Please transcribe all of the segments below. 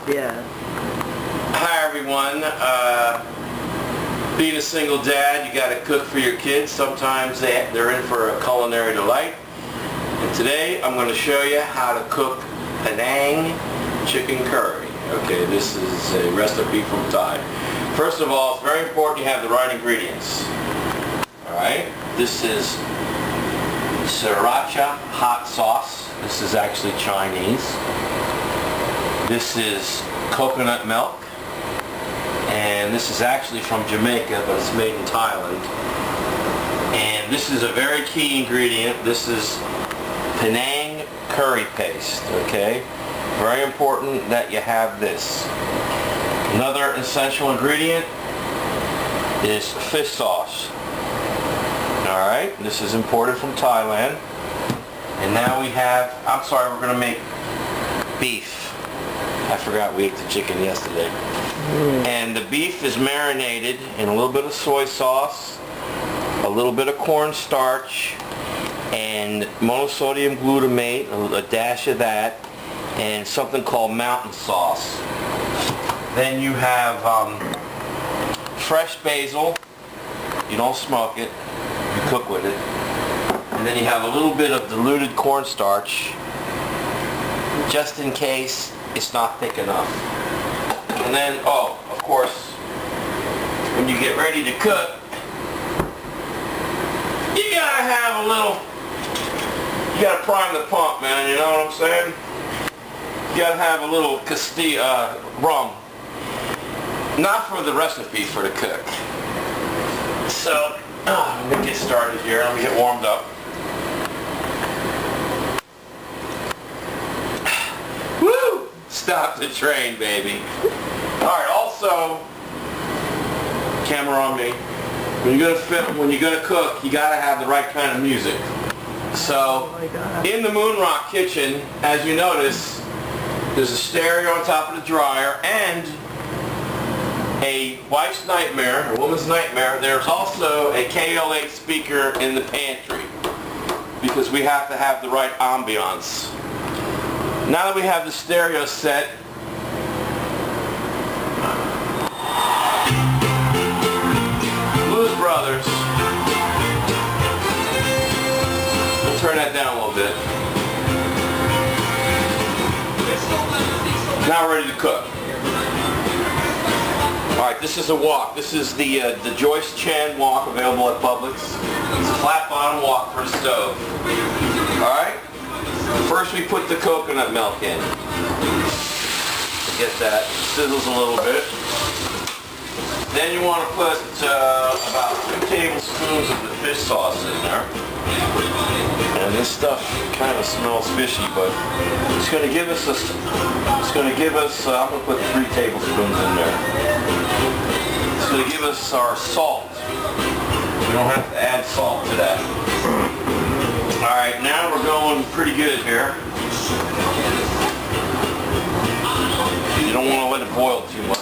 Yeah. Hi everyone. Being a single dad, you got to cook for your kids. Sometimes they're in for a culinary delight. And today I'm going to show you how to cook Panang chicken curry. Okay, this is a recipe from Thai. First of all, it's very important you have the right ingredients. Alright, this is sriracha hot sauce. This is actually Chinese. This is coconut milk. And this is actually from Jamaica, but it's made in Thailand. And this is a very key ingredient. This is Panang curry paste, okay? Very important that you have this. Another essential ingredient is fish sauce. Alright, this is imported from Thailand. And now we have, we're going to make beef. I forgot we ate the chicken yesterday. And the beef is marinated in a little bit of soy sauce, a little bit of cornstarch, and monosodium glutamate, a dash of that, and something called mountain sauce. Then you have fresh basil. You don't smoke it, you cook with it. And then you have a little bit of diluted cornstarch, just in case it's not thick enough. And then, of course, when you get ready to cook, you gotta have a little, you gotta prime the pump, man, you know what I'm saying? You gotta have a little Castilla rum. Not for the recipe, for the cook. So, let me get started here, let me get warmed up. Woo! Stop the train, baby. Alright, also, camera on me, when you're gonna cook, you gotta have the right kind of music. So, in the Moonrock kitchen, as you notice, there's a stereo on top of the dryer and a wife's nightmare, a woman's nightmare. There's also a KL8 speaker in the pantry because we have to have the right ambiance. Now that we have the stereo set, Blues Brothers. We'll turn that down a little bit. Now we're ready to cook. Alright, this is a wok. This is the Joyce Chan wok available at Publix. It's a flat bottom wok for a stove. Alright? First we put the coconut milk in. Get that. Sizzles a little bit. Then you want to put about 2 tablespoons of the fish sauce in there. And this stuff kind of smells fishy, but it's going to give us I'm going to put 3 tablespoons in there. It's going to give us our salt. We don't have to add salt to that. Alright, now we're going pretty good here. You don't want to let it boil too much.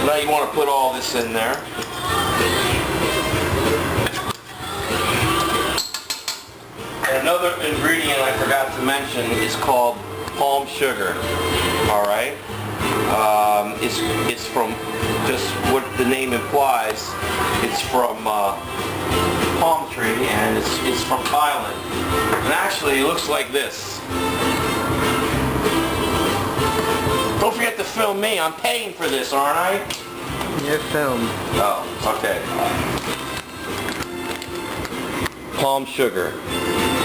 Now you want to put all this in there. And another ingredient I forgot to mention is called palm sugar. Alright? It's from, just what the name implies, it's from palm tree, and it's from Thailand. And actually it looks like this. Don't forget to film me. I'm paying for this, aren't I? You're filmed. Oh, okay. Palm sugar.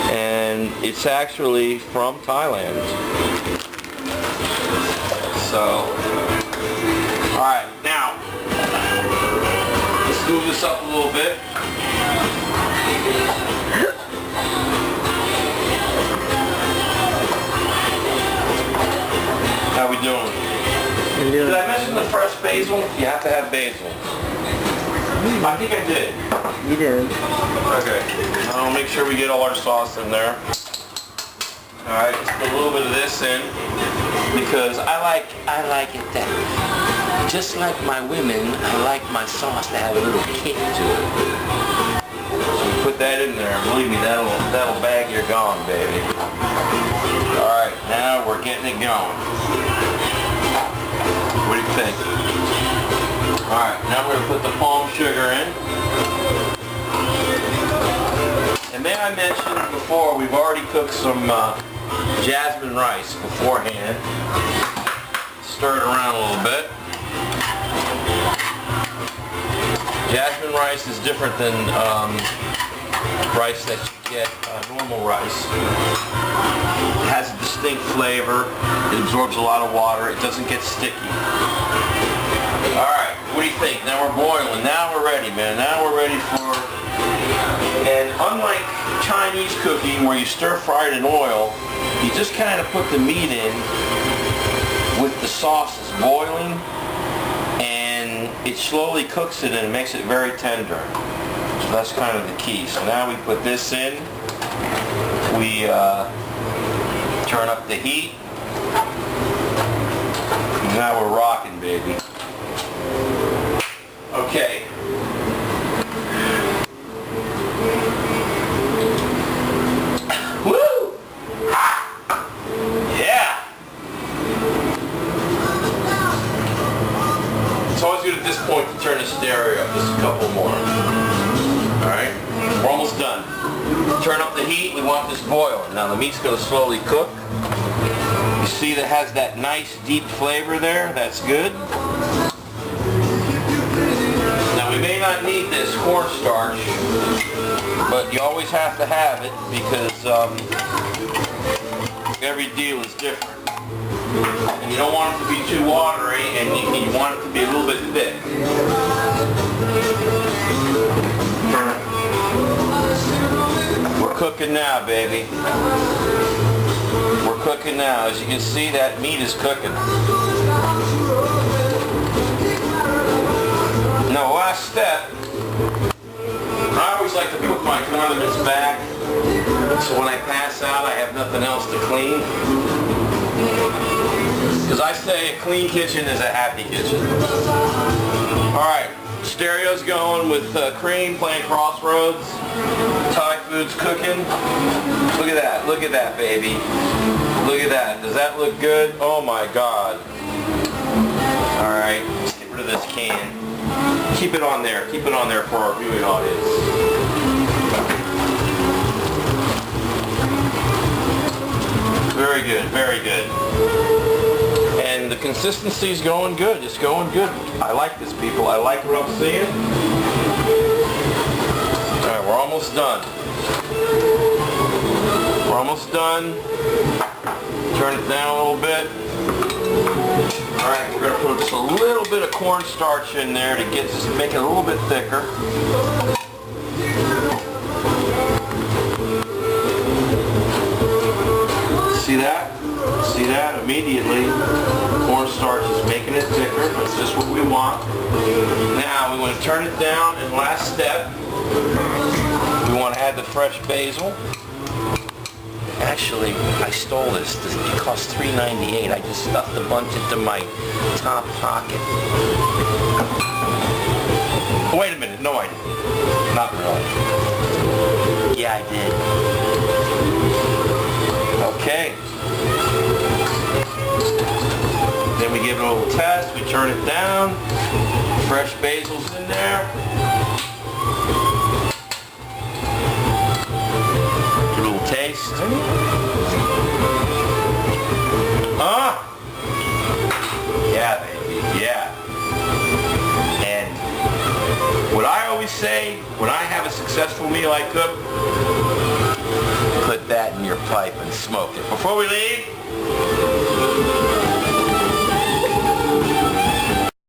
And it's actually from Thailand. So, alright, now, let's move this up a little bit. How we doing? Did I mention the fresh basil? You have to have basil. I think I did. You did. Okay. I'll make sure we get all our sauce in there. Alright, let's put a little bit of this in because I like it that, just like my women, I like my sauce to have a little kick to it. So you put that in there, believe me, that'll bag your gone, baby. Alright, now we're getting it going. What do you think? Alright, now we're going to put the palm sugar in. And may I mention before, we've already cooked some jasmine rice beforehand. Stir it around a little bit. Jasmine rice is different than rice that you get, normal rice. It has a distinct flavor. It absorbs a lot of water. It doesn't get sticky. Alright, what do you think? Now we're boiling. Now we're ready, man. Now we're ready for... And unlike Chinese cooking where you stir fry it in oil, you just kind of put the meat in with the sauces boiling, and it slowly cooks it and makes it very tender. So that's kind of the key. So now we put this in. We turn up the heat. And now we're rocking, baby. Okay. Woo! Yeah! It's always good at this point to turn the stereo up just a couple more. Alright? We're almost done. Turn up the heat, we want this boiling. Now the meat's going to slowly cook. You see that has that nice deep flavor there? That's good. Now we may not need this cornstarch, but you always have to have it because every deal is different. And you don't want it to be too watery, and you want it to be a little bit thick. We're cooking now, baby. We're cooking now. As you can see, that meat is cooking. Now, last step, I always like to put my condiments back, so when I pass out, I have nothing else to clean. Because I say a clean kitchen is a happy kitchen. Alright, stereo's going with cream, playing Crossroads. Thai food's cooking. Look at that, baby. Look at that. Does that look good? Oh my God. Alright, let's get rid of this can. Keep it on there. Keep it on there for our viewing audience. Very good, very good. And the consistency's going good. It's going good. I like this, people. I like what I'm seeing. Alright, we're almost done. We're almost done. Turn it down a little bit. Alright, we're going to put just a little bit of cornstarch in there to make it a little bit thicker. See that? See that? Immediately, cornstarch is making it thicker. That's just what we want. Now, we want to turn it down, and last step, we want to add the fresh basil. Actually, I stole this. It cost $3.98. I just stuffed a bunch into my top pocket. Oh, wait a minute. No, I didn't. Not really. Yeah, I did. Okay. Then we give it a little test. We turn it down. Fresh basil's in there. Give it a little taste. Yeah, baby. Yeah. And what I always say when I have a successful meal I cook, put that in your pipe and smoke it. Before we leave,